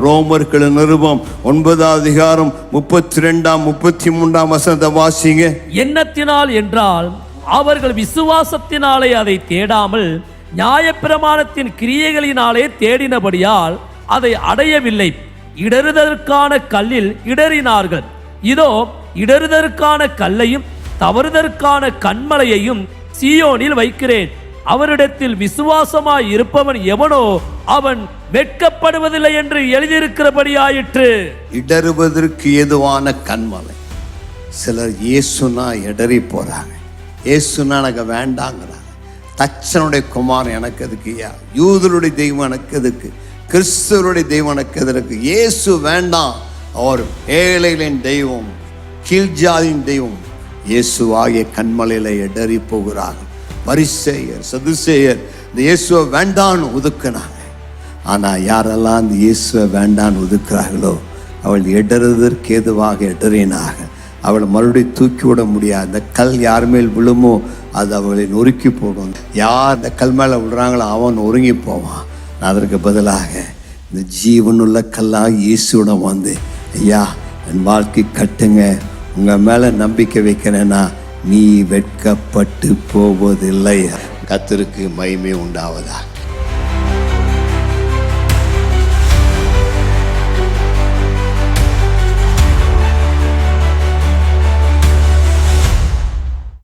ரோமர்கள் நிருபம் 9 32 33 வாசிங்க. எண்ணத்தினால் என்றால் அவர்கள் விசுவாசத்தினாலே அதை தேடாமல் நியாயப்பிரமாணத்தின் கிரியைகளினாலே தேடினபடியால் அதை அடையவில்லை. இடறுதற்கான கல்லில் இடறினார்கள். இதோ இடறுதற்கான கல்லையும் தவறுதற்கான கண்மலையையும் சீயோனில் வைக்கிறேன். அவரிடத்தில் விசுவாசமாய் இருப்பவன் எவனோ அவன் வெட்கப்படுவதில்லை என்று எழுதியிருக்கிறபடியாயிற்று. இடறுவதற்கு ஏதுவான கண்மலை. சிலர் இயேசுனா இடறி போறாங்க. இயேசுனா எனக்கு வேண்டாங்கிறாங்க. தச்சனுடைய குமாரன் எனக்கு எதுக்கு, யூதருடைய தெய்வம் எனக்கு எதுக்கு, கிறிஸ்துவருடைய தெய்வம் எனக்கு எதற்கு, இயேசு வேண்டாம், அவர் ஏழைகளின் தெய்வம், கீழ்ஜாதியின் தெய்வம், இயேசுவாகிய கண்மலையில இடறி போகிறார்கள். பரிசேயர் சதுசேயர் இந்த இயேசுவை வேண்டான்னு ஒதுக்குனாங்க. ஆனா யாரெல்லாம் இந்த இயேசுவை வேண்டான்னு ஒதுக்குறார்களோ அவள் இடறுவதற்கு ஏதுவாக இடறினாக. அவளை மறுபடியும் தூக்கி விட முடியாது. அந்த கல் யார் மேல் விழுமோ அது அவளை நொறுக்கி போடும். யார் இந்த கல் மேலே விடுறாங்களோ அவன் நொறுங்கி போவான். அதற்கு பதிலாக இந்த ஜீவனுள்ள கல்லாக இயேசுவிடம் வந்து, ஐயா என் வாழ்க்கை கட்டுங்க, உங்கள் மேலே நம்பிக்கை வைக்கிறேன்னா நீ வெட்கப்பட்டு போவதில்லை. கர்த்தருக்கு மகிமை உண்டாவதா.